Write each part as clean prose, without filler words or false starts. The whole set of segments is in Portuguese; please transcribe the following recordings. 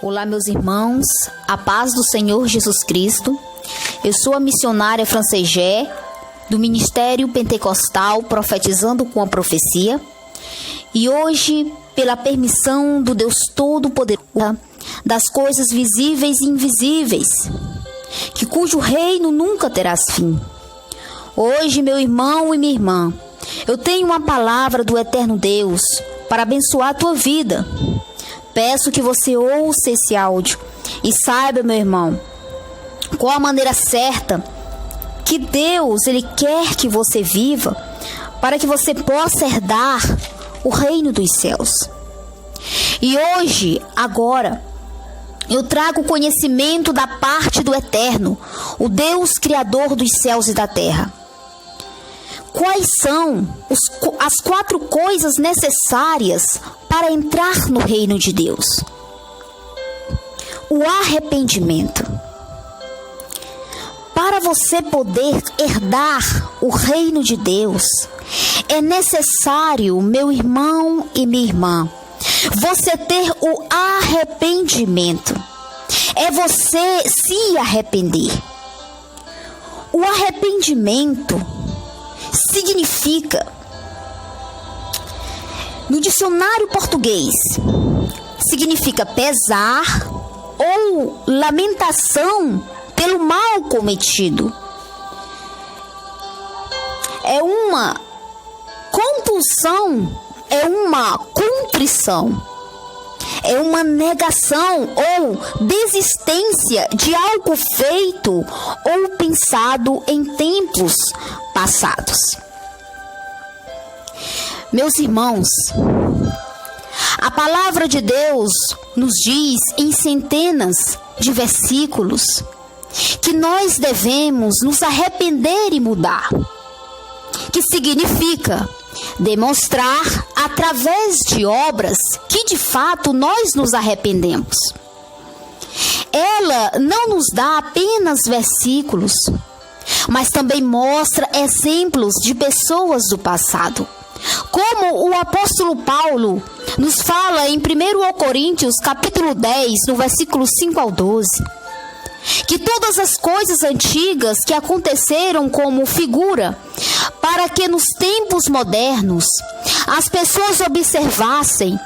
Olá, meus irmãos, a paz do Senhor Jesus Cristo. Eu sou a missionária Francegé, do Ministério Pentecostal Profetizando com a Profecia. E hoje, pela permissão do Deus Todo-Poderoso, das coisas visíveis e invisíveis, cujo reino nunca terá fim. Hoje, meu irmão e minha irmã, eu tenho uma palavra do eterno Deus para abençoar a tua vida. Peço que você ouça esse áudio e saiba, meu irmão, qual a maneira certa que Deus ele quer que você viva para que você possa herdar o reino dos céus. E hoje, agora, eu trago conhecimento da parte do Eterno, o Deus Criador dos céus e da terra. Quais são as 4 coisas necessárias para entrar no reino de Deus? O arrependimento. Para você poder herdar o reino de Deus, é necessário, meu irmão e minha irmã, você ter o arrependimento. É você se arrepender. O arrependimento significa, no dicionário português, significa pesar ou lamentação pelo mal cometido. É uma compulsão, é uma contrição, é uma negação ou desistência de algo feito ou pensado em tempos passados. Meus irmãos, a palavra de Deus nos diz em centenas de versículos que nós devemos nos arrepender e mudar, que significa demonstrar através de obras que de fato nós nos arrependemos. Ela não nos dá apenas versículos, mas também mostra exemplos de pessoas do passado. Como o apóstolo Paulo nos fala em 1 Coríntios capítulo 10, no versículo 5 ao 12, que todas as coisas antigas que aconteceram como figura, para que nos tempos modernos as pessoas observassem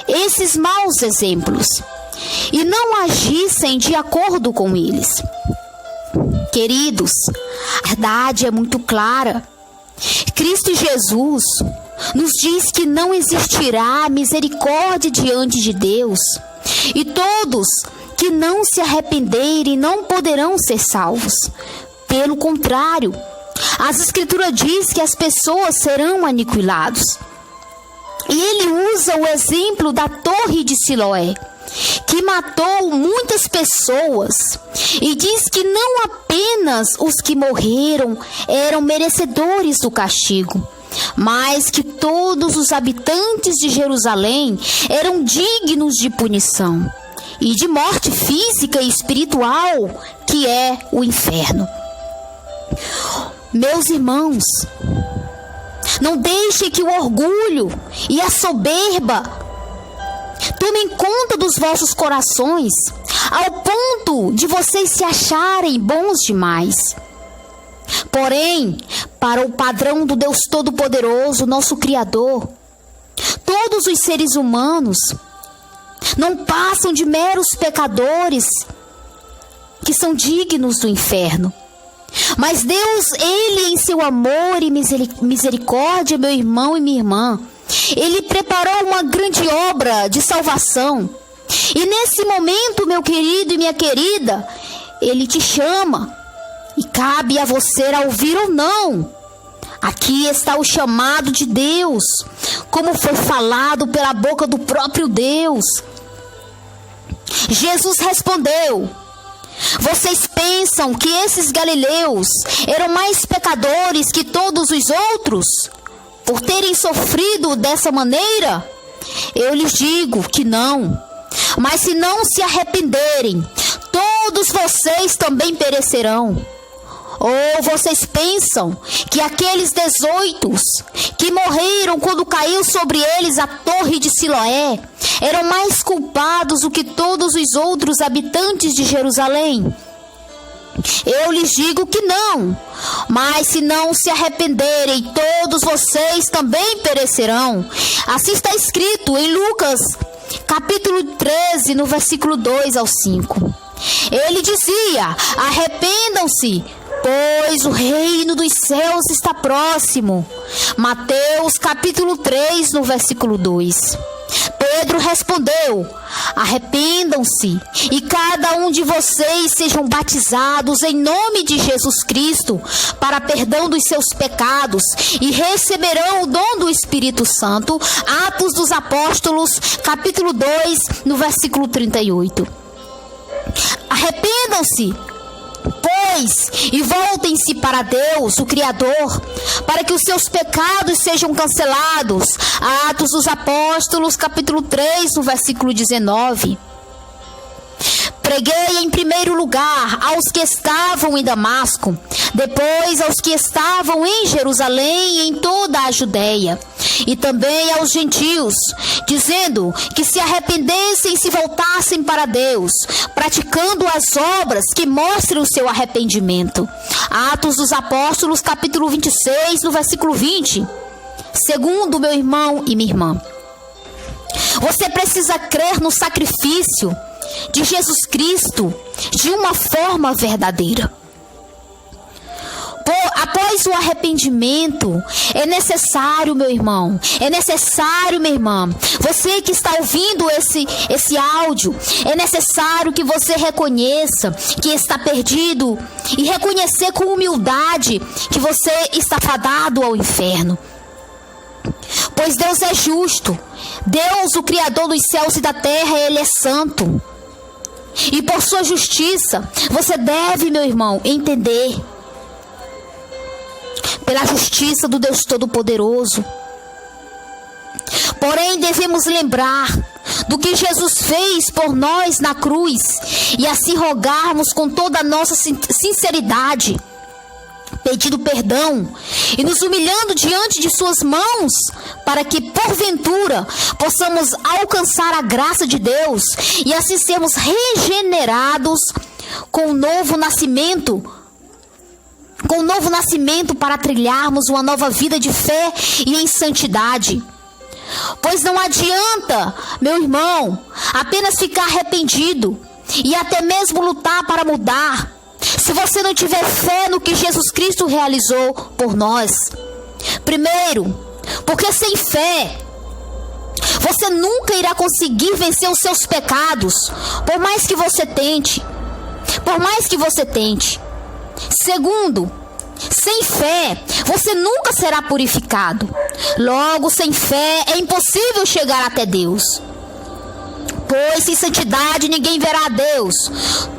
esses maus exemplos e não agissem de acordo com eles. Queridos, a verdade é muito clara. Cristo Jesus nos diz que não existirá misericórdia diante de Deus, e todos que não se arrependerem não poderão ser salvos. Pelo contrário, as Escrituras diz que as pessoas serão aniquiladas. E ele usa o exemplo da torre de Siloé, que matou muitas pessoas, e diz que não apenas os que morreram eram merecedores do castigo, mas que todos os habitantes de Jerusalém eram dignos de punição e de morte física e espiritual, que é o inferno. Meus irmãos, não deixem que o orgulho e a soberba tomem conta dos vossos corações, ao ponto de vocês se acharem bons demais. Porém, para o padrão do Deus Todo-Poderoso, nosso Criador, todos os seres humanos não passam de meros pecadores que são dignos do inferno. Mas Deus, Ele em seu amor e misericórdia, meu irmão e minha irmã, Ele preparou uma grande obra de salvação. E nesse momento, meu querido e minha querida, Ele te chama. E cabe a você ouvir ou não. Aqui está o chamado de Deus, como foi falado pela boca do próprio Deus. Jesus respondeu: vocês pensam que esses galileus eram mais pecadores que todos os outros, por terem sofrido dessa maneira? Eu lhes digo que não. Mas se não se arrependerem, todos vocês também perecerão. Ou vocês pensam que aqueles 18 que morreram quando caiu sobre eles a torre de Siloé eram mais culpados do que todos os outros habitantes de Jerusalém? Eu lhes digo que não, mas se não se arrependerem, todos vocês também perecerão. Assim está escrito em Lucas, capítulo 13, no versículo 2 ao 5. Ele dizia: arrependam-se, pois o reino dos céus está próximo. Mateus, capítulo 3, no versículo 2. Pedro respondeu: arrependam-se e cada um de vocês sejam batizados em nome de Jesus Cristo para perdão dos seus pecados e receberão o dom do Espírito Santo. Atos dos Apóstolos, capítulo 2, no versículo 38. Arrependam-se, pois, e voltem-se para Deus, o Criador, para que os seus pecados sejam cancelados. Atos dos Apóstolos, capítulo 3, no versículo 19. Preguei em primeiro lugar aos que estavam em Damasco, depois aos que estavam em Jerusalém e em toda a Judéia, e também aos gentios, dizendo que se arrependessem e se voltassem para Deus, praticando as obras que mostrem o seu arrependimento. Atos dos Apóstolos, capítulo 26, no versículo 20. Segundo, meu irmão e minha irmã, você precisa crer no sacrifício de Jesus Cristo de uma forma verdadeira. Após o arrependimento, é necessário, meu irmão, é necessário, minha irmã, você que está ouvindo esse áudio, é necessário que você reconheça que está perdido e reconhecer com humildade que você está fadado ao inferno. Pois Deus é justo, Deus, o Criador dos céus e da terra, Ele é santo. E por sua justiça, você deve, meu irmão, entender. Pela justiça do Deus Todo-Poderoso. Porém, devemos lembrar do que Jesus fez por nós na cruz e assim rogarmos com toda a nossa sinceridade, pedindo perdão e nos humilhando diante de suas mãos, para que, porventura, possamos alcançar a graça de Deus e assim sermos regenerados com um novo nascimento, para trilharmos uma nova vida de fé e em santidade. Pois não adianta, meu irmão, apenas ficar arrependido e até mesmo lutar para mudar, se você não tiver fé no que Jesus Cristo realizou por nós. Primeiro, porque sem fé você nunca irá conseguir vencer os seus pecados, por mais que você tente. Segundo, sem fé você nunca será purificado. Logo, sem fé é impossível chegar até Deus. Pois sem santidade ninguém verá a Deus.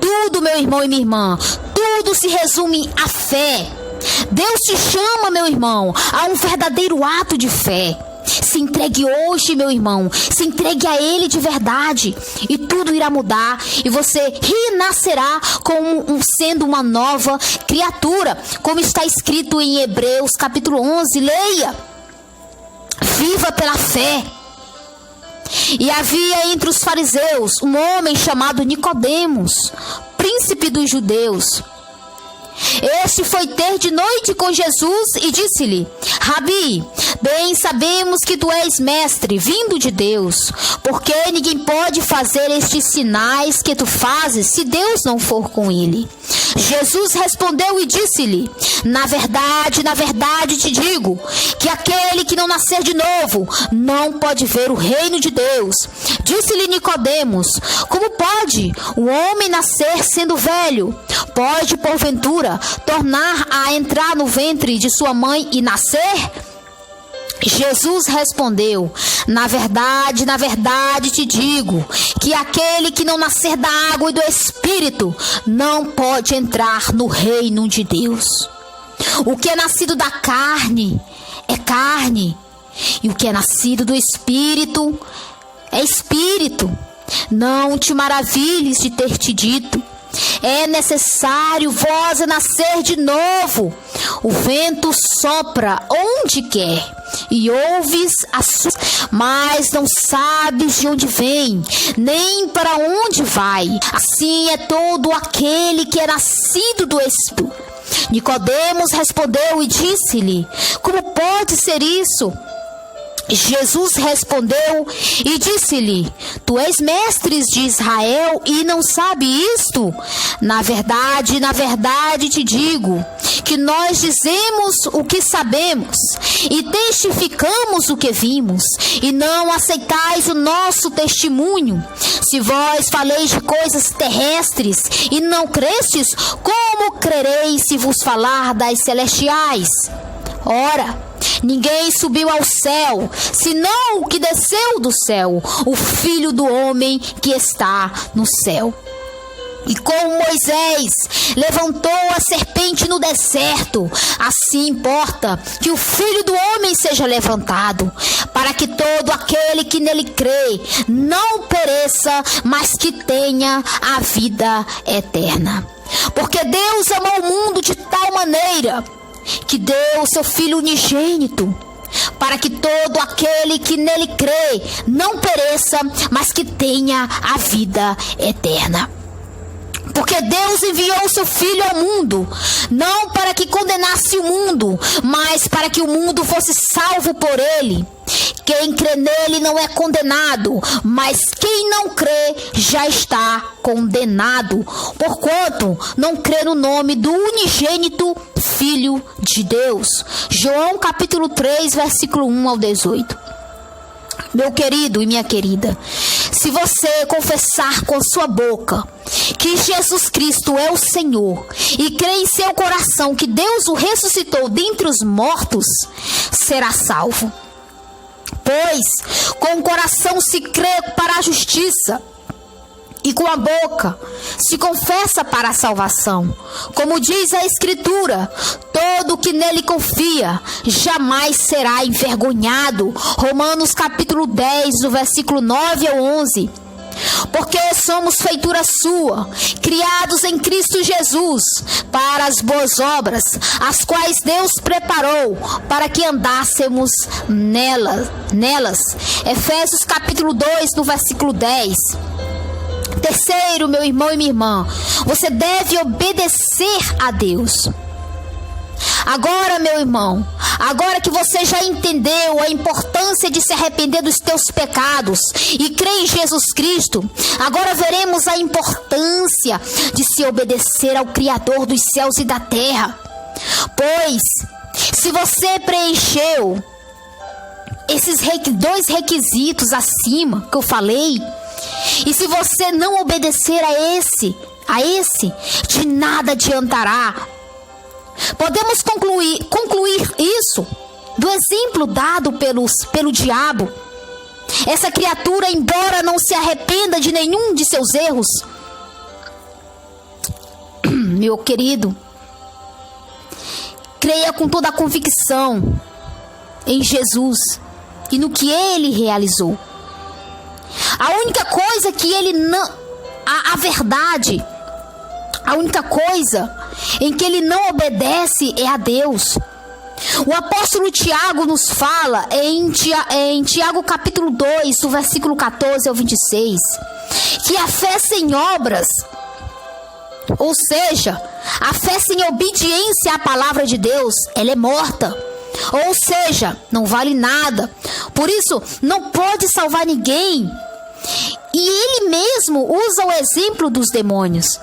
Tudo, meu irmão e minha irmã, tudo se resume à fé. Deus te chama, meu irmão, a um verdadeiro ato de fé. Se entregue hoje, meu irmão, se entregue a Ele de verdade, e tudo irá mudar, e você renascerá sendo uma nova criatura, como está escrito em Hebreus capítulo 11, leia. Viva pela fé. E havia entre os fariseus um homem chamado Nicodemos, príncipe dos judeus. Este foi ter de noite com Jesus e disse-lhe: Rabi, bem sabemos que tu és mestre, vindo de Deus, porque ninguém pode fazer estes sinais que tu fazes se Deus não for com ele. Jesus respondeu e disse-lhe: na verdade te digo, que aquele que não nascer de novo não pode ver o reino de Deus. Disse-lhe Nicodemos: como pode o homem nascer sendo velho? Pode, porventura, tornar a entrar no ventre de sua mãe e nascer? Jesus respondeu: na verdade te digo, que aquele que não nascer da água e do Espírito não pode entrar no reino de Deus. O que é nascido da carne é carne, e o que é nascido do Espírito é Espírito. Não te maravilhes de ter te dito: É necessário vós nascer de novo. O vento sopra onde quer, e ouves a sua, mas não sabes de onde vem, nem para onde vai. Assim é todo aquele que é nascido do Espírito. Nicodemos respondeu e disse-lhe: como pode ser isso? Jesus respondeu e disse-lhe: tu és mestre de Israel e não sabe isto? Na verdade te digo que nós dizemos o que sabemos e testificamos o que vimos, e não aceitais o nosso testemunho. Se vós faleis de coisas terrestres e não crestes, como crereis se vos falar das celestiais? Ora, ninguém subiu ao céu, senão o que desceu do céu, o Filho do Homem que está no céu. E como Moisés levantou a serpente no deserto, assim importa que o Filho do Homem seja levantado, para que todo aquele que nele crê não pereça, mas que tenha a vida eterna. Porque Deus amou o mundo de tal maneira que deu o seu Filho unigênito, para que todo aquele que nele crê não pereça, mas que tenha a vida eterna. Porque Deus enviou o seu Filho ao mundo, não para que condenasse o mundo, mas para que o mundo fosse salvo por ele. Quem crê nele não é condenado, mas quem não crê já está condenado, porquanto não crê no nome do unigênito Filho de Deus. João capítulo 3, versículo 1 ao 18. Meu querido e minha querida, se você confessar com sua boca que Jesus Cristo é o Senhor e crer em seu coração que Deus o ressuscitou dentre os mortos, será salvo. Pois com o coração se crê para a justiça e com a boca se confessa para a salvação. Como diz a Escritura, todo que nele confia jamais será envergonhado. Romanos capítulo 10, do versículo 9 ao 11. Porque somos feitura sua, criados em Cristo Jesus, para as boas obras, as quais Deus preparou para que andássemos nelas. Efésios capítulo 2, no versículo 10. Terceiro, meu irmão e minha irmã, você deve obedecer a Deus. Agora, meu irmão, agora que você já entendeu a importância de se arrepender dos teus pecados e crer em Jesus Cristo, agora veremos a importância de se obedecer ao Criador dos céus e da terra. Pois, se você preencheu esses dois requisitos acima que eu falei, e se você não obedecer a esse, de nada adiantará. Podemos concluir isso do exemplo dado pelo diabo. Essa criatura, embora não se arrependa de nenhum de seus erros, meu querido, creia com toda a convicção em Jesus e no que ele realizou. A única coisa que ele não... A verdade, a única coisa em que ele não obedece é a Deus. O apóstolo Tiago nos fala em Tiago capítulo 2, do versículo 14 ao 26, que a fé sem obras, ou seja, a fé sem obediência à palavra de Deus, ela é morta. Ou seja, não vale nada. Por isso, não pode salvar ninguém. E ele mesmo usa o exemplo dos demônios.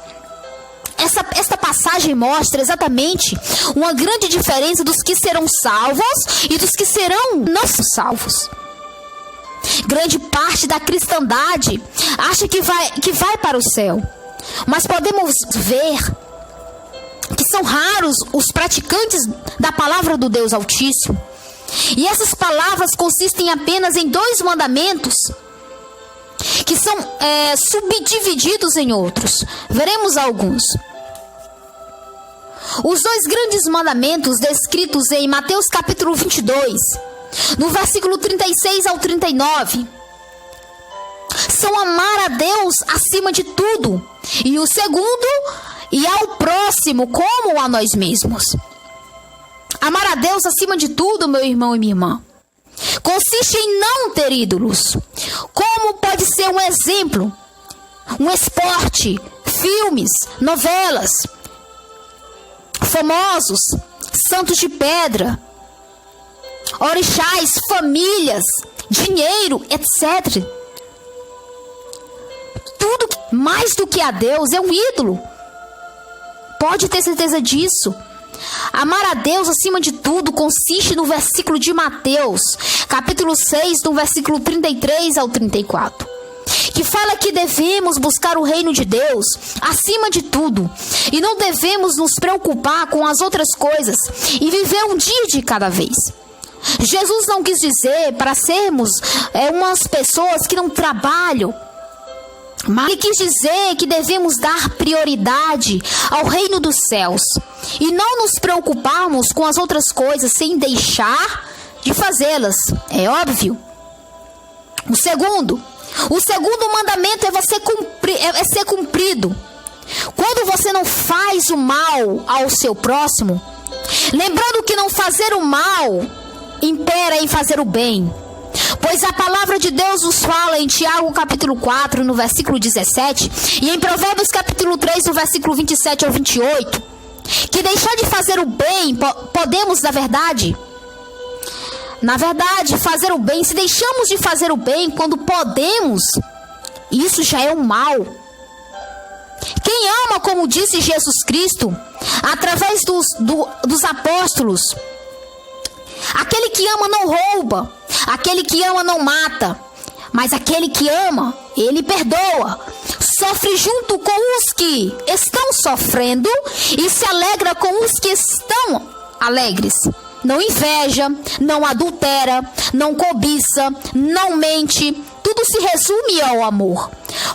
Esta passagem mostra exatamente uma grande diferença dos que serão salvos e dos que serão não salvos. Grande parte da cristandade acha que vai para o céu. Mas podemos ver que são raros os praticantes da palavra do Deus Altíssimo. E essas palavras consistem apenas em 2 mandamentos, que são subdivididos em outros. Veremos alguns. Os 2 grandes mandamentos descritos em Mateus capítulo 22, no versículo 36 ao 39, são amar a Deus acima de tudo E o segundo, e ao próximo como a nós mesmos. Amar a Deus acima de tudo, meu irmão e minha irmã, consiste em não ter ídolos. Como pode ser um exemplo? Um esporte, filmes, novelas, famosos, santos de pedra, orixás, famílias, dinheiro, etc. Tudo mais do que a Deus é um ídolo. Pode ter certeza disso. Amar a Deus acima de tudo consiste no versículo de Mateus, capítulo 6, do versículo 33 ao 34, que fala que devemos buscar o reino de Deus acima de tudo e não devemos nos preocupar com as outras coisas e viver um dia de cada vez. Jesus não quis dizer para sermos umas pessoas que não trabalham, mas ele quis dizer que devemos dar prioridade ao reino dos céus e não nos preocuparmos com as outras coisas sem deixar de fazê-las. É óbvio. O segundo mandamento é ser cumprido. Quando você não faz o mal ao seu próximo, lembrando que não fazer o mal impera em fazer o bem. Pois a palavra de Deus nos fala em Tiago capítulo 4, no versículo 17, e em Provérbios capítulo 3, no versículo 27 ao 28, que deixar de fazer o bem, podemos, na verdade, fazer o bem. Se deixamos de fazer o bem quando podemos, isso já é um mal. Quem ama, como disse Jesus Cristo, através dos apóstolos, aquele que ama não rouba, aquele que ama não mata, mas aquele que ama, ele perdoa, sofre junto com os que estão sofrendo e se alegra com os que estão alegres. Não inveja, não adultera, não cobiça, não mente. Tudo se resume ao amor.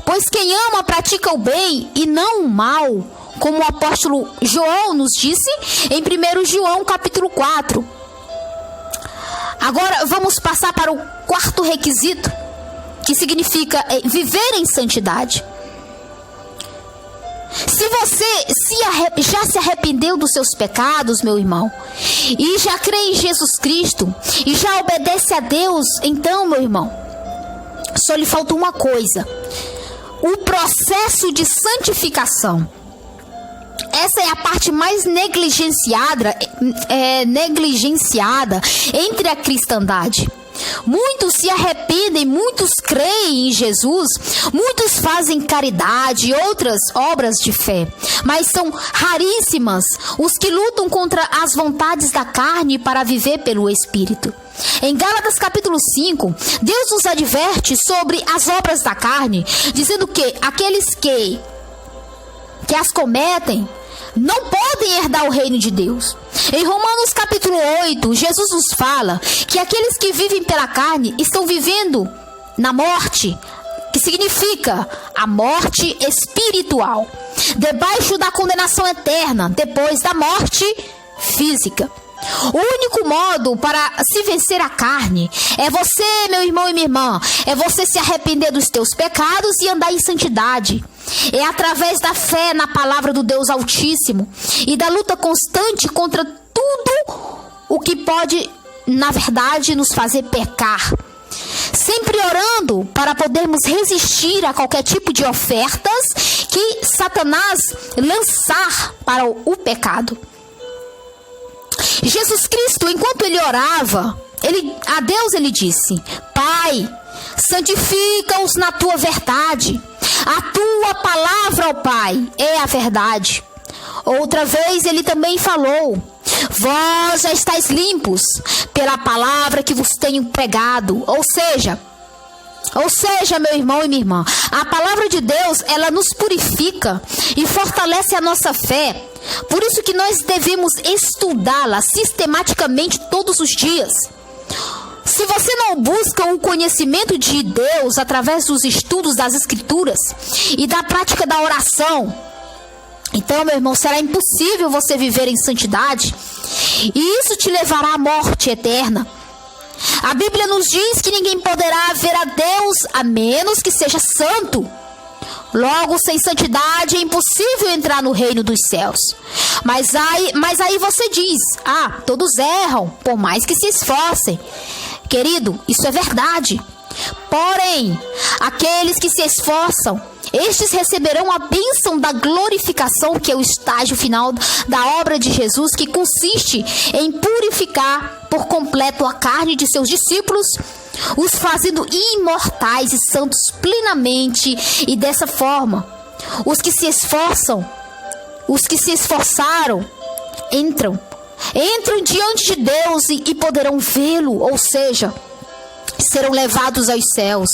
Pois quem ama pratica o bem e não o mal, como o apóstolo João nos disse em 1 João capítulo 4. Agora vamos passar para o quarto requisito, que significa viver em santidade. Se você já se arrependeu dos seus pecados, meu irmão, e já crê em Jesus Cristo, e já obedece a Deus, então, meu irmão, só lhe falta uma coisa: o processo de santificação. Essa é a parte mais negligenciada entre a cristandade. Muitos se arrependem, muitos creem em Jesus, muitos fazem caridade e outras obras de fé, mas são raríssimas os que lutam contra as vontades da carne para viver pelo Espírito. Em Gálatas capítulo 5, Deus nos adverte sobre as obras da carne, dizendo que aqueles que as cometem não podem herdar o reino de Deus. Em Romanos capítulo 8, Jesus nos fala que aqueles que vivem pela carne estão vivendo na morte, que significa a morte espiritual, debaixo da condenação eterna, depois da morte física. O único modo para se vencer a carne é você, meu irmão e minha irmã, é você se arrepender dos teus pecados e andar em santidade. É através da fé na palavra do Deus Altíssimo e da luta constante contra tudo o que pode, na verdade, nos fazer pecar. Sempre orando para podermos resistir a qualquer tipo de ofertas que Satanás lançar para o pecado. Jesus Cristo, enquanto ele orava, a Deus ele disse: Pai, santifica-os na tua verdade. A tua palavra, ó Pai, é a verdade. Outra vez ele também falou: Vós já estáis limpos pela palavra que vos tenho pregado. Ou seja, meu irmão e minha irmã, a palavra de Deus, ela nos purifica e fortalece a nossa fé. Por isso que nós devemos estudá-la sistematicamente todos os dias. Se você não busca o conhecimento de Deus através dos estudos das Escrituras e da prática da oração, então, meu irmão, será impossível você viver em santidade e isso te levará à morte eterna. A Bíblia nos diz que ninguém poderá ver a Deus a menos que seja santo. Logo, sem santidade é impossível entrar no reino dos céus. Mas aí você diz: todos erram, por mais que se esforcem. Querido, isso é verdade. Porém, aqueles que se esforçam, estes receberão a bênção da glorificação, que é o estágio final da obra de Jesus, que consiste em purificar por completo a carne de seus discípulos, os fazendo imortais e santos plenamente. E dessa forma, os que se esforçaram, entram diante de Deus e poderão vê-lo, ou seja, serão levados aos céus.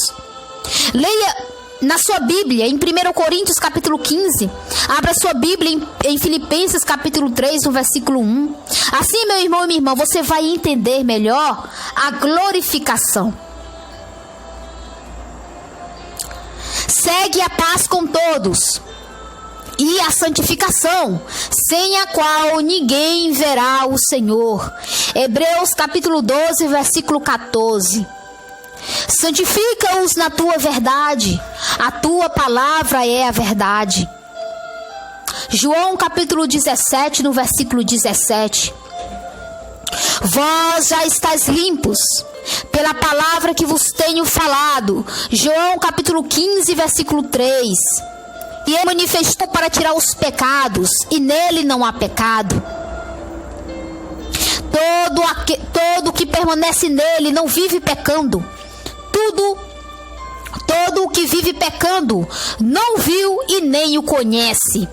Leia na sua Bíblia, em 1 Coríntios capítulo 15, abra sua Bíblia em Filipenses capítulo 3, no versículo 1. Assim, meu irmão e minha irmã, você vai entender melhor a glorificação. Segue a paz com todos e a santificação, sem a qual ninguém verá o Senhor. Hebreus capítulo 12, versículo 14. Santifica-os na tua verdade, a tua palavra é a verdade. João capítulo 17, no versículo 17. Vós já estáis limpos pela palavra que vos tenho falado. João capítulo 15, versículo 3. E ele manifestou para tirar os pecados, e nele não há pecado. Todo que permanece nele não vive pecando. Todo o que vive pecando não viu e nem o conhece.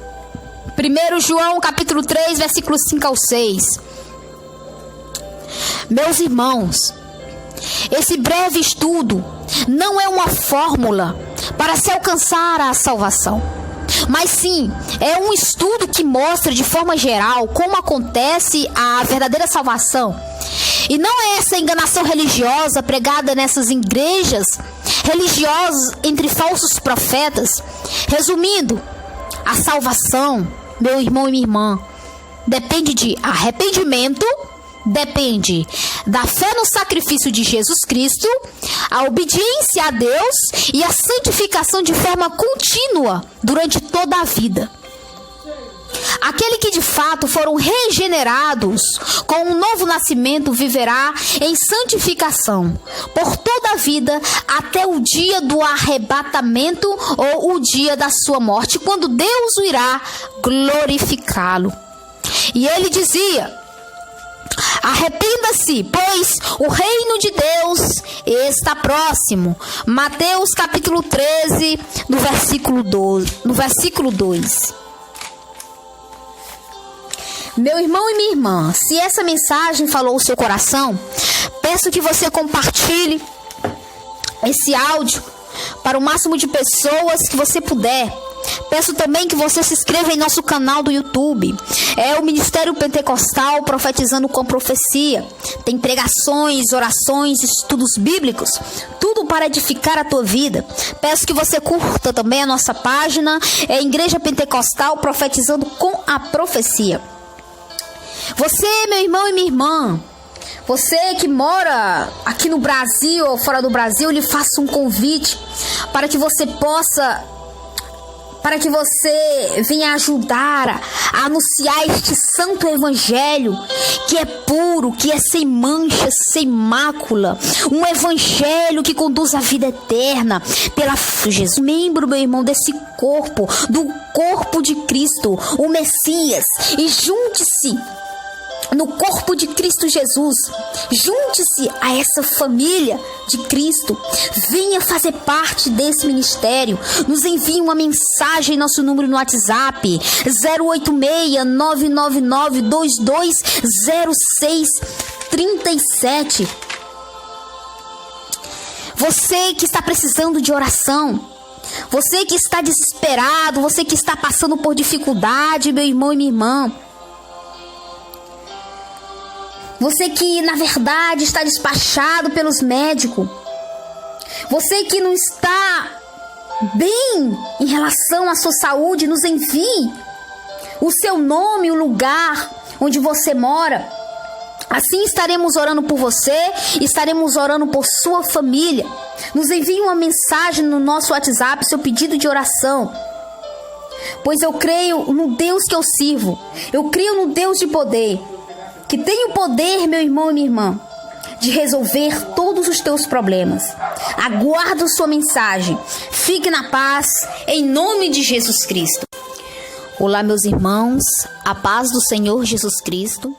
1 João capítulo 3, versículos 5 ao 6. Meus irmãos, esse breve estudo não é uma fórmula para se alcançar a salvação, mas sim é um estudo que mostra de forma geral como acontece a verdadeira salvação. E não é essa enganação religiosa pregada nessas igrejas religiosas entre falsos profetas. Resumindo, a salvação, meu irmão e minha irmã, depende de arrependimento, depende da fé no sacrifício de Jesus Cristo, a obediência a Deus e a santificação de forma contínua durante toda a vida. Aquele que de fato foram regenerados com um novo nascimento viverá em santificação por toda a vida até o dia do arrebatamento ou o dia da sua morte, quando Deus o irá glorificá-lo. E ele dizia: arrependa-se, pois o reino de Deus está próximo. Mateus capítulo 13, no versículo 2. Meu irmão e minha irmã, se essa mensagem falou o seu coração, peço que você compartilhe esse áudio para o máximo de pessoas que você puder. Peço também que você se inscreva em nosso canal do YouTube. É o Ministério Pentecostal Profetizando com Profecia. Tem pregações, orações, estudos bíblicos, tudo para edificar a tua vida. Peço que você curta também a nossa página, é Igreja Pentecostal Profetizando com a Profecia. Você, meu irmão e minha irmã, você que mora aqui no Brasil ou fora do Brasil, lhe faço um convite para que você venha ajudar a anunciar este santo evangelho, que é puro, que é sem mancha, sem mácula, um evangelho que conduz à vida eterna pela fé de Jesus. Membro, meu irmão, desse corpo, do corpo de Cristo, o Messias, e junte-se no corpo de Cristo Jesus. Junte-se a essa família de Cristo. Venha fazer parte desse ministério. Nos envie uma mensagem em nosso número no WhatsApp 086-999-2206-37. Você que está precisando de oração, você que está desesperado, você que está passando por dificuldade, meu irmão e minha irmã, você que, na verdade, está despachado pelos médicos, você que não está bem em relação à sua saúde, nos envie o seu nome, o lugar onde você mora. Assim estaremos orando por você, estaremos orando por sua família. Nos envie uma mensagem no nosso WhatsApp, seu pedido de oração. Pois eu creio no Deus que eu sirvo. Eu creio no Deus de poder, que tem o poder, meu irmão e minha irmã, de resolver todos os teus problemas. Aguardo sua mensagem. Fique na paz, em nome de Jesus Cristo. Olá, meus irmãos, a paz do Senhor Jesus Cristo.